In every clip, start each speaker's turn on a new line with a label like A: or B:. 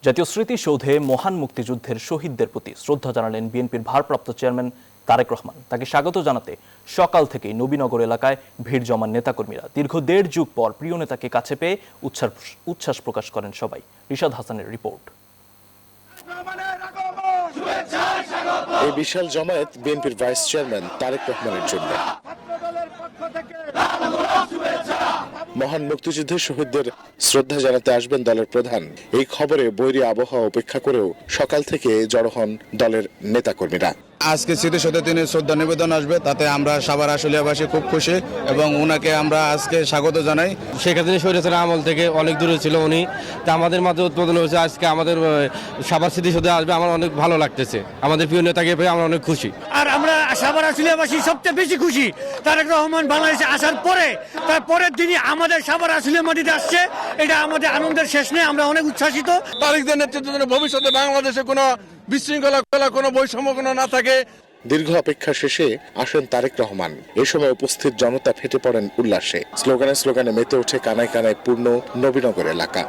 A: জাতীয় স্মৃতিসৌধে মহান মুক্তিযুদ্ধের শহীদদের প্রতি শ্রদ্ধা জানালেন বিএনপির ভারপ্রাপ্ত চেয়ারম্যান তারেক রহমান। তাকে স্বাগত জানাতে সকাল থেকেই নবীনগর এলাকায় ভিড় জমান নেতাকর্মীরা। দীর্ঘ ১.৫ যুগ পর প্রিয় নেতাকে কাছে পেয়ে উচ্ছ্বাস প্রকাশ করেন সবাই। রিশাদ হাসানের রিপোর্ট।
B: এই বিশাল জমায়েত বিএনপির ভাইস চেয়ারম্যান তারেক রহমানের জন্য। মহান মুক্তিযুদ্ধের শহীদদের শ্রদ্ধা জানাতে আসবেন দলের প্রধান। এই খবরে বৈরী আবহাওয়া উপেক্ষা করেও সকাল থেকে জড়ো হন দলের নেতাকর্মীরা।
C: আজকে স্মৃতিসৌধে তিনি শ্রদ্ধা নিবেদন আসবে, তাতে আমরা সাভার আশুলিয়াবাসী খুব খুশি এবং ওনাকে আমরা আজকে স্বাগত জানাই।
D: শেখ হাসিনা স্বৈরাচারের আমল থেকে অনেক দূরে ছিল উনি, তা আমাদের মাঝে উদ্বোধন হয়েছে আজকে আমাদের সাভার স্মৃতিসৌধে আসবে। আমার অনেক ভালো লাগতেছে, আমাদের প্রিয় নেতাকে পেয়ে আমরা অনেক খুশি।
E: আর আমরা সাভার আশুলিয়াবাসী সবচেয়ে বেশি খুশি তারেক রহমান বাংলাদেশে আসার পরে, তার পরের দিনই আমাদের সাভার আশুলিয়া মাটিতে আসছে। এটা আমাদের আনন্দের শেষ নেই, আমরা অনেক উচ্ছ্বাসিত।
F: তারেকদের নেতৃত্বে ভবিষ্যতে বাংলাদেশে কোনো বিশৃঙ্খলা, কোনো বৈষম্য কোনো না থাকে।
B: দীর্ঘ অপেক্ষা শেষে আসেন তারেক রহমান। এ সময় উপস্থিত জনতা ফেটে পড়েন উল্লাসে। স্লোগানে মেতে ওঠে কানায় কানায় পূর্ণ নবীনগর এলাকা।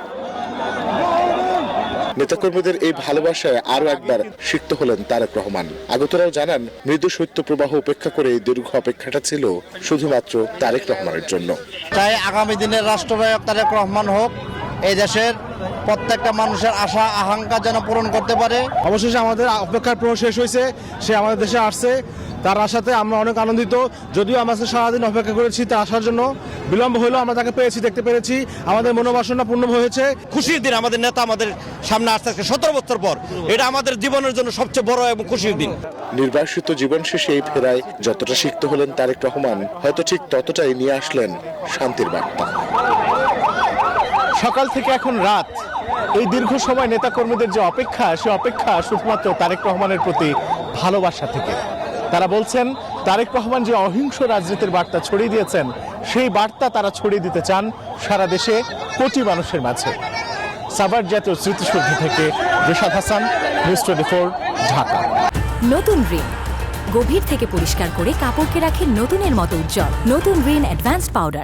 B: নেতাকর্মীদের এই ভালোবাসায় আরো একবার সিক্ত হলেন তারেক রহমান। আগতরাও জানান, মৃদু শৈত্য প্রবাহ উপেক্ষা করে এই দীর্ঘ অপেক্ষাটা ছিল শুধুমাত্র তারেক রহমানের জন্য।
G: তাই আগামী দিনের রাষ্ট্রনায়ক তারেক রহমান হোক, এই দেশের প্রত্যেকটা মানুষের আশা আকাঙ্ক্ষা যেন পূরণ করতে পারে।
H: অবশেষে আমাদের অপেক্ষার প্রহর শেষ হয়েছে, সে আমাদের দেশে আসছে। তার আশাতে আমরা অনেক আনন্দিত। যদিও আমরা সারাদিন অপেক্ষা করেছি তার আসার জন্য, বিলম্ব হলেও আমরা তাকে পেয়েছি, দেখতে পেরেছি। আমাদের মনোবাসনা পূর্ণ হয়েছে।
G: খুশির দিন, আমাদের নেতা আমাদের সামনে আসছে 17 বছর পর। এটা আমাদের জীবনের জন্য সবচেয়ে বড় এবং খুশির দিন।
B: নির্বাসিত জীবন শেষে এই ফেরায় যতটা সিক্ত হলেন তারেক রহমান, হয়তো ঠিক ততটাই নিয়ে আসলেন শান্তির বার্তা।
H: সকাল থেকে এখন রাত, এই দীর্ঘ সময় নেতাকর্মীদের যে অপেক্ষা, সে অপেক্ষা শুধুমাত্র তারেক রহমানের প্রতি ভালোবাসা থেকে। তারা বলছেন, তারেক রহমান যে অহিংস রাজনীতির বার্তা ছড়িয়ে দিয়েছেন, সেই বার্তা তারা ছড়িয়ে দিতে চান সারা দেশে কোটি মানুষের মাঝে। সাভার জাতীয় স্মৃতিসৌধ থেকে রিশাদ হাসান, নিউজ 24, ঢাকা।
I: নতুন রিন গভীর থেকে পরিষ্কার করে কাপড়কে রাখে নতুনের মতো উজ্জ্বল। নতুন রিন অ্যাডভান্সড পাউডার।